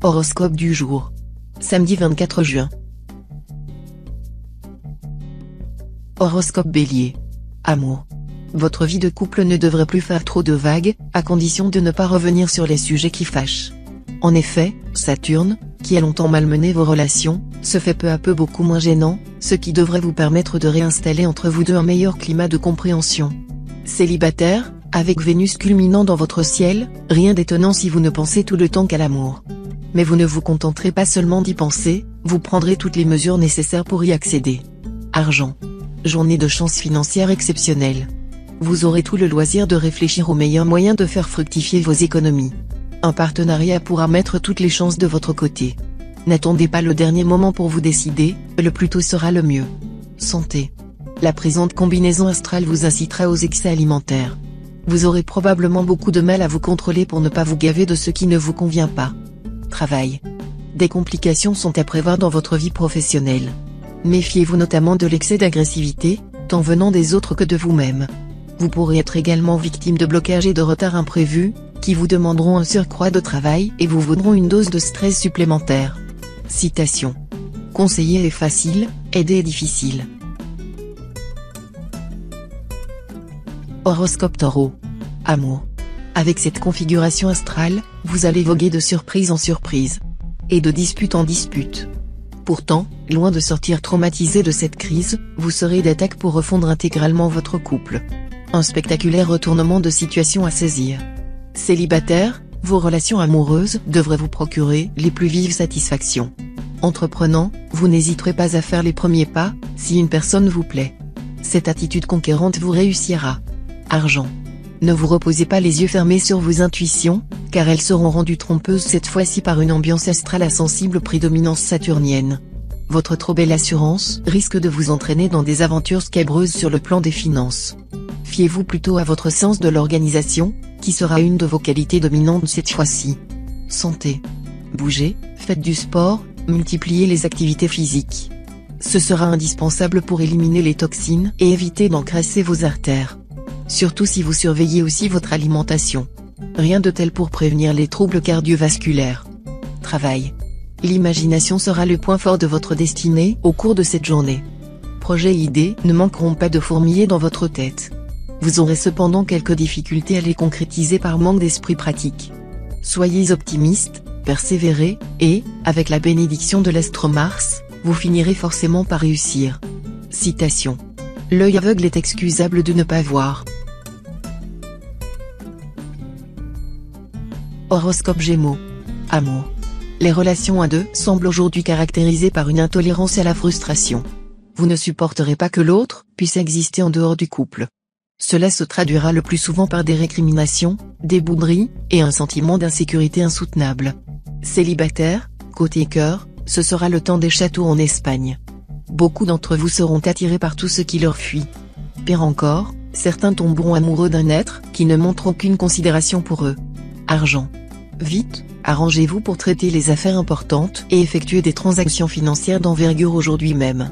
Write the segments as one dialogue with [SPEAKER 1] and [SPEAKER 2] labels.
[SPEAKER 1] Horoscope du jour. Samedi 24 juin. Horoscope Bélier. Amour. Votre vie de couple ne devrait plus faire trop de vagues, à condition de ne pas revenir sur les sujets qui fâchent. En effet, Saturne, qui a longtemps malmené vos relations, se fait peu à peu beaucoup moins gênant, ce qui devrait vous permettre de réinstaller entre vous deux un meilleur climat de compréhension. Célibataire, avec Vénus culminant dans votre ciel, rien d'étonnant si vous ne pensez tout le temps qu'à l'amour. Mais vous ne vous contenterez pas seulement d'y penser, vous prendrez toutes les mesures nécessaires pour y accéder. Argent. Journée de chance financière exceptionnelle. Vous aurez tout le loisir de réfléchir aux meilleurs moyens de faire fructifier vos économies. Un partenariat pourra mettre toutes les chances de votre côté. N'attendez pas le dernier moment pour vous décider, le plus tôt sera le mieux. Santé. La présente combinaison astrale vous incitera aux excès alimentaires. Vous aurez probablement beaucoup de mal à vous contrôler pour ne pas vous gaver de ce qui ne vous convient pas. Travail. Des complications sont à prévoir dans votre vie professionnelle. Méfiez-vous notamment de l'excès d'agressivité, tant venant des autres que de vous-même. Vous pourrez être également victime de blocages et de retards imprévus, qui vous demanderont un surcroît de travail et vous vaudront une dose de stress supplémentaire. Citation. Conseiller est facile, aider est difficile. Horoscope Taureau. Amour. Avec cette configuration astrale, vous allez voguer de surprise en surprise. Et de dispute en dispute. Pourtant, loin de sortir traumatisé de cette crise, vous serez d'attaque pour refondre intégralement votre couple. Un spectaculaire retournement de situation à saisir. Célibataire, vos relations amoureuses devraient vous procurer les plus vives satisfactions. Entreprenant, vous n'hésiterez pas à faire les premiers pas, si une personne vous plaît. Cette attitude conquérante vous réussira. Argent. Ne vous reposez pas les yeux fermés sur vos intuitions, car elles seront rendues trompeuses cette fois-ci par une ambiance astrale à sensible prédominance saturnienne. Votre trop belle assurance risque de vous entraîner dans des aventures scabreuses sur le plan des finances. Fiez-vous plutôt à votre sens de l'organisation, qui sera une de vos qualités dominantes cette fois-ci. Santé. Bougez, faites du sport, multipliez les activités physiques. Ce sera indispensable pour éliminer les toxines et éviter d'encrasser vos artères. Surtout si vous surveillez aussi votre alimentation. Rien de tel pour prévenir les troubles cardiovasculaires. Travail. L'imagination sera le point fort de votre destinée au cours de cette journée. Projets et idées ne manqueront pas de fourmiller dans votre tête. Vous aurez cependant quelques difficultés à les concrétiser par manque d'esprit pratique. Soyez optimiste, persévérez, et, avec la bénédiction de l'astre Mars, vous finirez forcément par réussir. Citation. L'œil aveugle est excusable de ne pas voir. Horoscope Gémeaux. Amour. Les relations à deux semblent aujourd'hui caractérisées par une intolérance à la frustration. Vous ne supporterez pas que l'autre puisse exister en dehors du couple. Cela se traduira le plus souvent par des récriminations, des bouderies, et un sentiment d'insécurité insoutenable. Célibataire, côté cœur, ce sera le temps des châteaux en Espagne. Beaucoup d'entre vous seront attirés par tout ce qui leur fuit. Pire encore, certains tomberont amoureux d'un être qui ne montre aucune considération pour eux. Argent. Vite, arrangez-vous pour traiter les affaires importantes et effectuer des transactions financières d'envergure aujourd'hui même.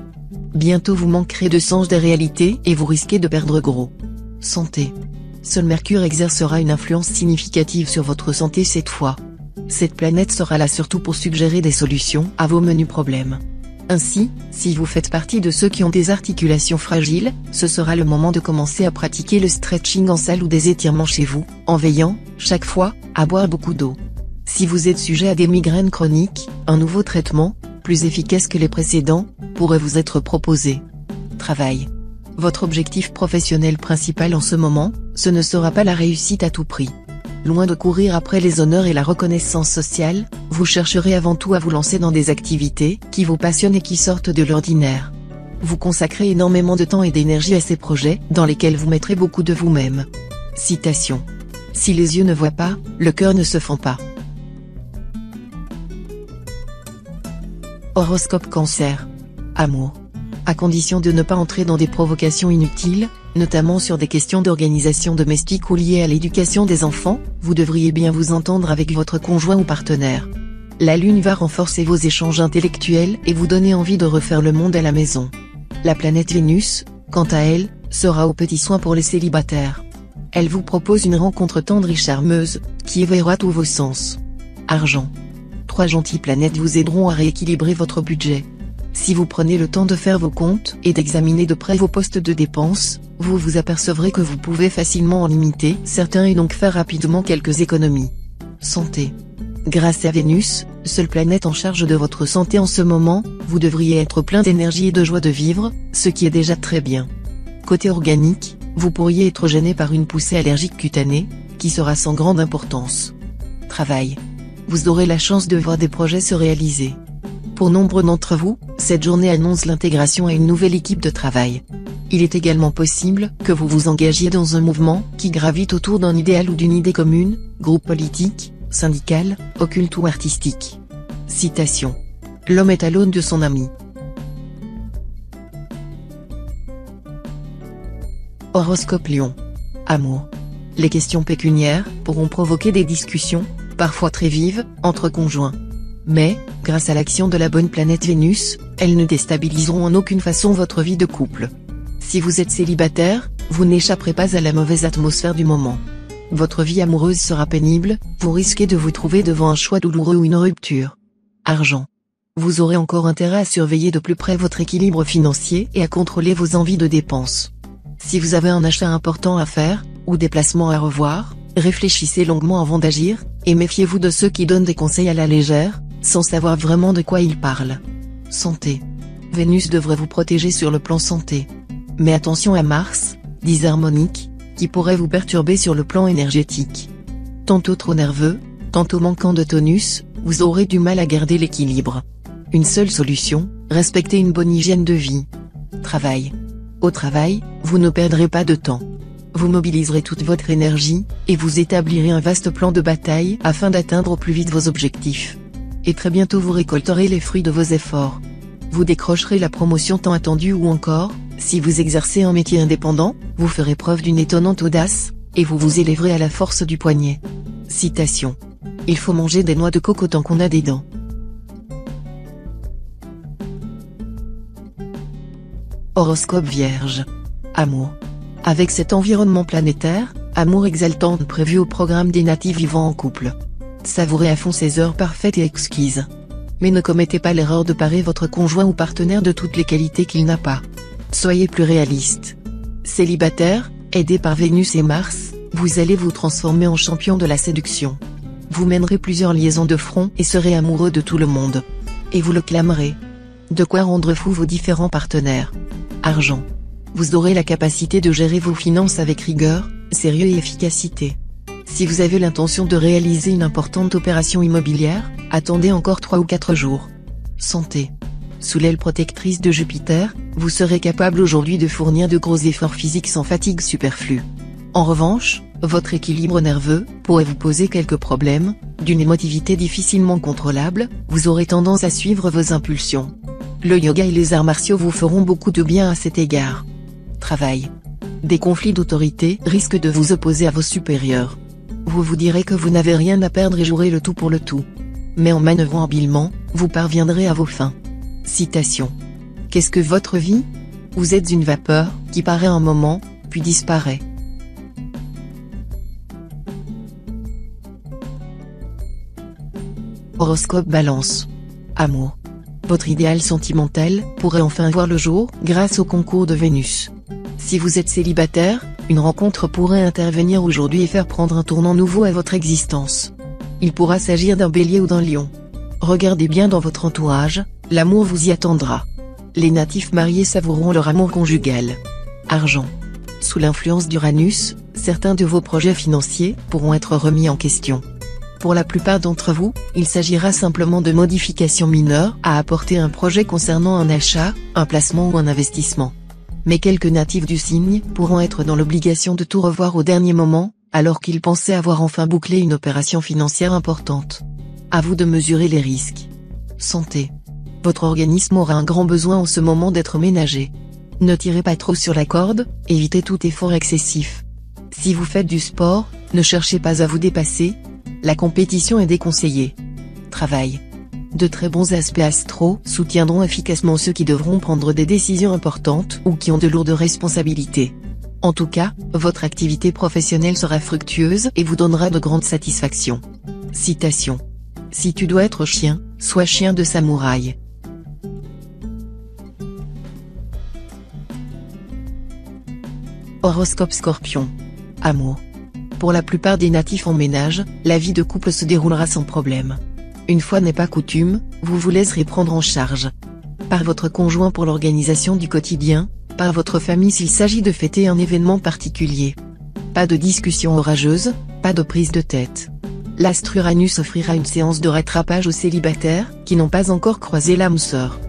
[SPEAKER 1] Bientôt vous manquerez de sens des réalités et vous risquez de perdre gros. Santé. Seul Mercure exercera une influence significative sur votre santé cette fois. Cette planète sera là surtout pour suggérer des solutions à vos menus problèmes. Ainsi, si vous faites partie de ceux qui ont des articulations fragiles, ce sera le moment de commencer à pratiquer le stretching en salle ou des étirements chez vous, en veillant, chaque fois, à boire beaucoup d'eau. Si vous êtes sujet à des migraines chroniques, un nouveau traitement, plus efficace que les précédents, pourrait vous être proposé. Travail. Votre objectif professionnel principal en ce moment, ce ne sera pas la réussite à tout prix. Loin de courir après les honneurs et la reconnaissance sociale, vous chercherez avant tout à vous lancer dans des activités qui vous passionnent et qui sortent de l'ordinaire. Vous consacrez énormément de temps et d'énergie à ces projets, dans lesquels vous mettrez beaucoup de vous-même. Citation. Si les yeux ne voient pas, le cœur ne se fend pas. Horoscope Cancer. Amour. À condition de ne pas entrer dans des provocations inutiles, notamment sur des questions d'organisation domestique ou liées à l'éducation des enfants, vous devriez bien vous entendre avec votre conjoint ou partenaire. La lune va renforcer vos échanges intellectuels et vous donner envie de refaire le monde à la maison. La planète Vénus, quant à elle, sera aux petits soins pour les célibataires. Elle vous propose une rencontre tendre et charmeuse, qui éveillera tous vos sens. Argent. 3 gentilles planètes vous aideront à rééquilibrer votre budget. Si vous prenez le temps de faire vos comptes et d'examiner de près vos postes de dépenses, vous vous apercevrez que vous pouvez facilement en limiter certains et donc faire rapidement quelques économies. Santé. Grâce à Vénus, seule planète en charge de votre santé en ce moment, vous devriez être plein d'énergie et de joie de vivre, ce qui est déjà très bien. Côté organique, vous pourriez être gêné par une poussée allergique cutanée, qui sera sans grande importance. Travail. Vous aurez la chance de voir des projets se réaliser. Pour nombre d'entre vous, cette journée annonce l'intégration à une nouvelle équipe de travail. Il est également possible que vous vous engagiez dans un mouvement qui gravite autour d'un idéal ou d'une idée commune, groupe politique, syndical, occulte ou artistique. Citation. L'homme est à l'aune de son ami. Horoscope Lion. Amour. Les questions pécuniaires pourront provoquer des discussions, parfois très vives, entre conjoints. Mais, grâce à l'action de la bonne planète Vénus, elles ne déstabiliseront en aucune façon votre vie de couple. Si vous êtes célibataire, vous n'échapperez pas à la mauvaise atmosphère du moment. Votre vie amoureuse sera pénible, vous risquez de vous trouver devant un choix douloureux ou une rupture. Argent. Vous aurez encore intérêt à surveiller de plus près votre équilibre financier et à contrôler vos envies de dépenses. Si vous avez un achat important à faire, ou des placements à revoir, réfléchissez longuement avant d'agir, et méfiez-vous de ceux qui donnent des conseils à la légère, sans savoir vraiment de quoi ils parlent. Santé. Vénus devrait vous protéger sur le plan santé. Mais attention à Mars, disharmonique, qui pourrait vous perturber sur le plan énergétique. Tantôt trop nerveux, tantôt manquant de tonus, vous aurez du mal à garder l'équilibre. Une seule solution, respecter une bonne hygiène de vie. Travail. Au travail, vous ne perdrez pas de temps. Vous mobiliserez toute votre énergie, et vous établirez un vaste plan de bataille afin d'atteindre au plus vite vos objectifs. Et très bientôt vous récolterez les fruits de vos efforts. Vous décrocherez la promotion tant attendue ou encore, si vous exercez un métier indépendant, vous ferez preuve d'une étonnante audace, et vous vous élèverez à la force du poignet. Citation. Il faut manger des noix de coco tant qu'on a des dents. Horoscope Vierge. Amour. Avec cet environnement planétaire, amour exaltant prévu au programme des natifs vivant en couple. Savourez à fond ces heures parfaites et exquises. Mais ne commettez pas l'erreur de parer votre conjoint ou partenaire de toutes les qualités qu'il n'a pas. Soyez plus réaliste. Célibataire, aidé par Vénus et Mars, vous allez vous transformer en champion de la séduction. Vous mènerez plusieurs liaisons de front et serez amoureux de tout le monde. Et vous le clamerez. De quoi rendre fou vos différents partenaires. Argent. Vous aurez la capacité de gérer vos finances avec rigueur, sérieux et efficacité. Si vous avez l'intention de réaliser une importante opération immobilière, attendez encore 3 ou 4 jours. Santé. Sous l'aile protectrice de Jupiter, vous serez capable aujourd'hui de fournir de gros efforts physiques sans fatigue superflue. En revanche, votre équilibre nerveux pourrait vous poser quelques problèmes, d'une émotivité difficilement contrôlable, vous aurez tendance à suivre vos impulsions. Le yoga et les arts martiaux vous feront beaucoup de bien à cet égard. Travail. Des conflits d'autorité risquent de vous opposer à vos supérieurs. Vous vous direz que vous n'avez rien à perdre et jouerez le tout pour le tout. Mais en manœuvrant habilement, vous parviendrez à vos fins. Citation. Qu'est-ce que votre vie? Vous êtes une vapeur, qui paraît un moment, puis disparaît. Horoscope Balance. Amour. Votre idéal sentimental pourrait enfin voir le jour grâce au concours de Vénus. Si vous êtes célibataire, une rencontre pourrait intervenir aujourd'hui et faire prendre un tournant nouveau à votre existence. Il pourra s'agir d'un bélier ou d'un lion. Regardez bien dans votre entourage, l'amour vous y attendra. Les natifs mariés savoureront leur amour conjugal. Argent. Sous l'influence d'Uranus, certains de vos projets financiers pourront être remis en question. Pour la plupart d'entre vous, il s'agira simplement de modifications mineures à apporter à un projet concernant un achat, un placement ou un investissement. Mais quelques natifs du signe pourront être dans l'obligation de tout revoir au dernier moment, alors qu'ils pensaient avoir enfin bouclé une opération financière importante. À vous de mesurer les risques. Santé. Votre organisme aura un grand besoin en ce moment d'être ménagé. Ne tirez pas trop sur la corde, évitez tout effort excessif. Si vous faites du sport, ne cherchez pas à vous dépasser. La compétition est déconseillée. Travail. De très bons aspects astro soutiendront efficacement ceux qui devront prendre des décisions importantes ou qui ont de lourdes responsabilités. En tout cas, votre activité professionnelle sera fructueuse et vous donnera de grandes satisfactions. Citation. Si tu dois être chien, sois chien de samouraï. Horoscope Scorpion. Amour. Pour la plupart des natifs en ménage, la vie de couple se déroulera sans problème. Une fois n'est pas coutume, vous vous laisserez prendre en charge par votre conjoint pour l'organisation du quotidien, par votre famille s'il s'agit de fêter un événement particulier. Pas de discussion orageuse, pas de prise de tête. L'astre Uranus offrira une séance de rattrapage aux célibataires qui n'ont pas encore croisé l'âme sœur.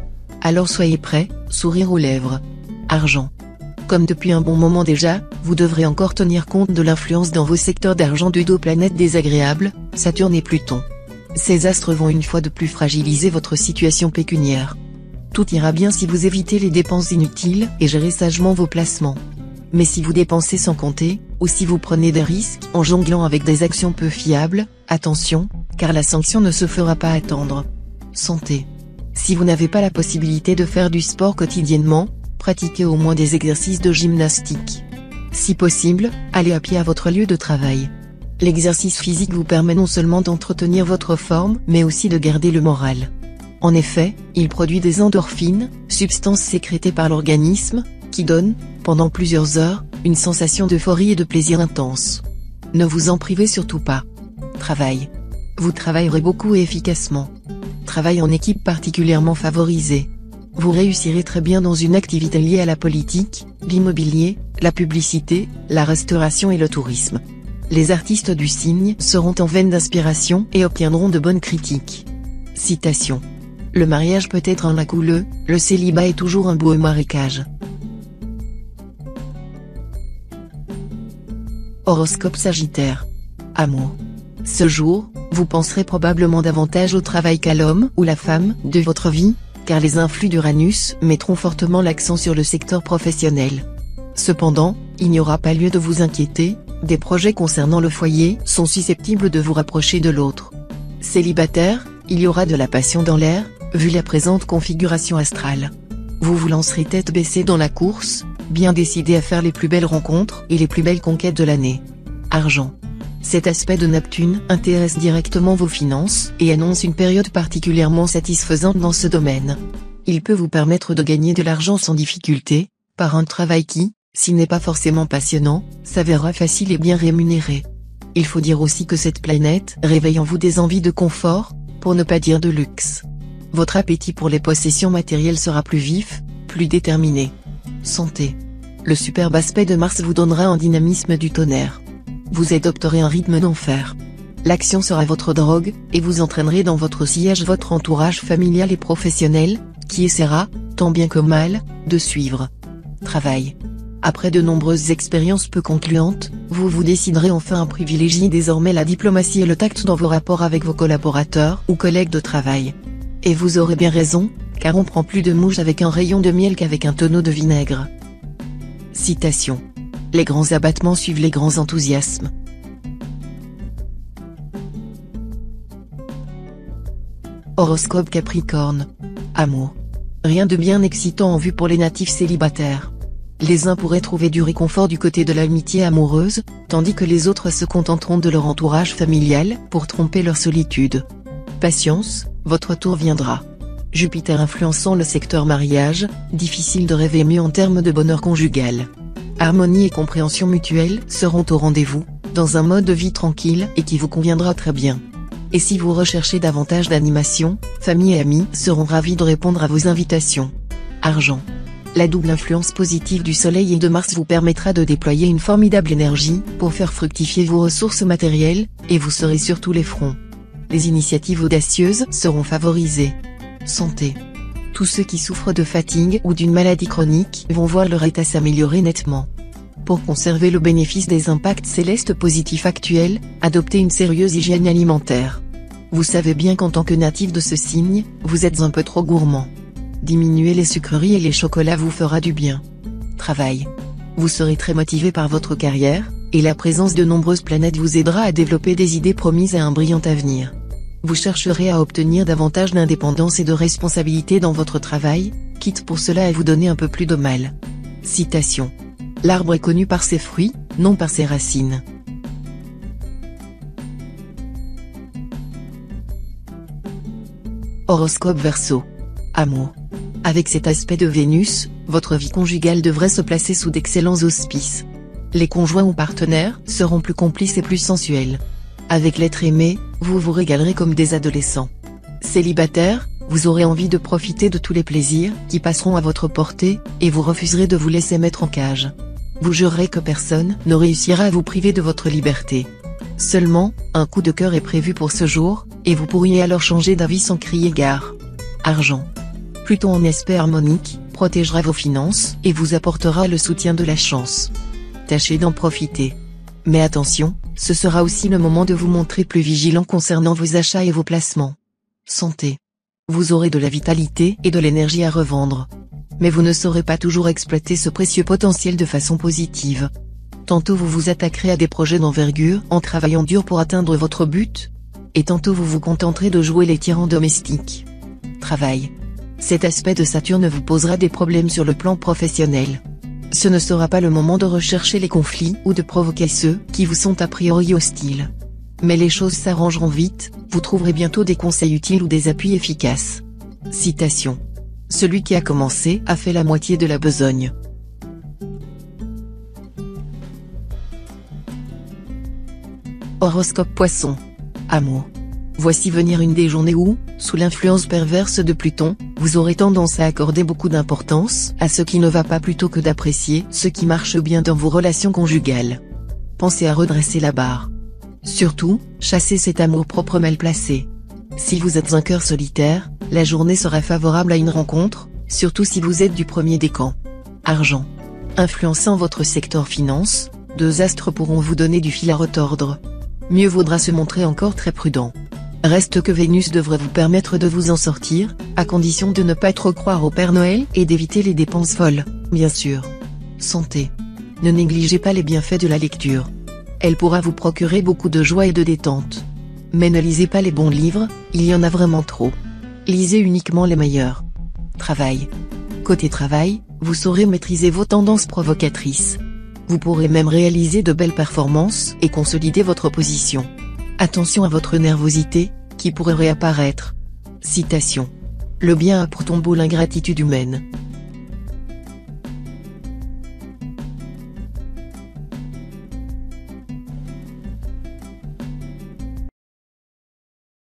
[SPEAKER 1] Alors soyez prêts, sourire aux lèvres. Argent. Comme depuis un bon moment déjà, vous devrez encore tenir compte de l'influence dans vos secteurs d'argent de deux planètes désagréables, Saturne et Pluton. Ces astres vont une fois de plus fragiliser votre situation pécuniaire. Tout ira bien si vous évitez les dépenses inutiles et gérez sagement vos placements. Mais si vous dépensez sans compter, ou si vous prenez des risques en jonglant avec des actions peu fiables, attention, car la sanction ne se fera pas attendre. Santé. Si vous n'avez pas la possibilité de faire du sport quotidiennement, pratiquez au moins des exercices de gymnastique. Si possible, allez à pied à votre lieu de travail. L'exercice physique vous permet non seulement d'entretenir votre forme mais aussi de garder le moral. En effet, il produit des endorphines, substances sécrétées par l'organisme, qui donnent, pendant plusieurs heures, une sensation d'euphorie et de plaisir intense. Ne vous en privez surtout pas. Travail. Vous travaillerez beaucoup et efficacement. Travail en équipe particulièrement favorisé. Vous réussirez très bien dans une activité liée à la politique, l'immobilier, la publicité, la restauration et le tourisme. Les artistes du signe seront en veine d'inspiration et obtiendront de bonnes critiques. Citation. Le mariage peut être un lac houleux, le célibat est toujours un beau marécage. Horoscope Sagittaire. Amour. Ce jour, vous penserez probablement davantage au travail qu'à l'homme ou la femme de votre vie, car les influx d'Uranus mettront fortement l'accent sur le secteur professionnel. Cependant, il n'y aura pas lieu de vous inquiéter, des projets concernant le foyer sont susceptibles de vous rapprocher de l'autre. Célibataire, il y aura de la passion dans l'air, vu la présente configuration astrale. Vous vous lancerez tête baissée dans la course, bien décidé à faire les plus belles rencontres et les plus belles conquêtes de l'année. Argent. Cet aspect de Neptune intéresse directement vos finances et annonce une période particulièrement satisfaisante dans ce domaine. Il peut vous permettre de gagner de l'argent sans difficulté, par un travail qui, s'il n'est pas forcément passionnant, s'avérera facile et bien rémunéré. Il faut dire aussi que cette planète réveille en vous des envies de confort, pour ne pas dire de luxe. Votre appétit pour les possessions matérielles sera plus vif, plus déterminé. Santé. Le superbe aspect de Mars vous donnera un dynamisme du tonnerre. Vous adopterez un rythme d'enfer. L'action sera votre drogue, et vous entraînerez dans votre sillage votre entourage familial et professionnel, qui essaiera, tant bien que mal, de suivre. Travail. Après de nombreuses expériences peu concluantes, vous vous déciderez enfin à privilégier désormais la diplomatie et le tact dans vos rapports avec vos collaborateurs ou collègues de travail. Et vous aurez bien raison, car on prend plus de mouches avec un rayon de miel qu'avec un tonneau de vinaigre. Citation. Les grands abattements suivent les grands enthousiasmes. Horoscope Capricorne. Amour. Rien de bien excitant en vue pour les natifs célibataires. Les uns pourraient trouver du réconfort du côté de l'amitié amoureuse, tandis que les autres se contenteront de leur entourage familial pour tromper leur solitude. Patience, votre tour viendra. Jupiter influençant le secteur mariage, difficile de rêver mieux en termes de bonheur conjugal. Harmonie et compréhension mutuelle seront au rendez-vous, dans un mode de vie tranquille et qui vous conviendra très bien. Et si vous recherchez davantage d'animation, famille et amis seront ravis de répondre à vos invitations. Argent. La double influence positive du Soleil et de Mars vous permettra de déployer une formidable énergie pour faire fructifier vos ressources matérielles, et vous serez sur tous les fronts. Les initiatives audacieuses seront favorisées. Santé. Tous ceux qui souffrent de fatigue ou d'une maladie chronique vont voir leur état s'améliorer nettement. Pour conserver le bénéfice des impacts célestes positifs actuels, adoptez une sérieuse hygiène alimentaire. Vous savez bien qu'en tant que natif de ce signe, vous êtes un peu trop gourmand. Diminuer les sucreries et les chocolats vous fera du bien. Travail. Vous serez très motivé par votre carrière, et la présence de nombreuses planètes vous aidera à développer des idées promises à un brillant avenir. Vous chercherez à obtenir davantage d'indépendance et de responsabilité dans votre travail, quitte pour cela à vous donner un peu plus de mal. Citation. L'arbre est connu par ses fruits, non par ses racines. Horoscope Verseau. Amour. Avec cet aspect de Vénus, votre vie conjugale devrait se placer sous d'excellents auspices. Les conjoints ou partenaires seront plus complices et plus sensuels. Avec l'être aimé, vous vous régalerez comme des adolescents. Célibataire, vous aurez envie de profiter de tous les plaisirs qui passeront à votre portée, et vous refuserez de vous laisser mettre en cage. Vous jurerez que personne ne réussira à vous priver de votre liberté. Seulement, un coup de cœur est prévu pour ce jour, et vous pourriez alors changer d'avis sans crier gare. Argent. Pluton en aspect harmonique, protégera vos finances et vous apportera le soutien de la chance. Tâchez d'en profiter. Mais attention, ce sera aussi le moment de vous montrer plus vigilant concernant vos achats et vos placements. Santé. Vous aurez de la vitalité et de l'énergie à revendre. Mais vous ne saurez pas toujours exploiter ce précieux potentiel de façon positive. Tantôt vous vous attaquerez à des projets d'envergure en travaillant dur pour atteindre votre but, et tantôt vous vous contenterez de jouer les tyrans domestiques. Travail. Cet aspect de Saturne vous posera des problèmes sur le plan professionnel. Ce ne sera pas le moment de rechercher les conflits ou de provoquer ceux qui vous sont a priori hostiles. Mais les choses s'arrangeront vite, vous trouverez bientôt des conseils utiles ou des appuis efficaces. Citation. Celui qui a commencé a fait la moitié de la besogne. Horoscope Poisson. Amour. Voici venir une des journées où, sous l'influence perverse de Pluton, vous aurez tendance à accorder beaucoup d'importance à ce qui ne va pas plutôt que d'apprécier ce qui marche bien dans vos relations conjugales. Pensez à redresser la barre. Surtout, chassez cet amour-propre mal placé. Si vous êtes un cœur solitaire, la journée sera favorable à une rencontre, surtout si vous êtes du premier décan. Argent. Influençant votre secteur finance, deux astres pourront vous donner du fil à retordre. Mieux vaudra se montrer encore très prudent. Reste que Vénus devrait vous permettre de vous en sortir, à condition de ne pas trop croire au Père Noël et d'éviter les dépenses folles, bien sûr. Santé. Ne négligez pas les bienfaits de la lecture. Elle pourra vous procurer beaucoup de joie et de détente. Mais ne lisez pas les bons livres, il y en a vraiment trop. Lisez uniquement les meilleurs. Travail. Côté travail, vous saurez maîtriser vos tendances provocatrices. Vous pourrez même réaliser de belles performances et consolider votre position. Attention à votre nervosité, qui pourrait réapparaître. Citation. Le bien a pour tombeau l'ingratitude humaine.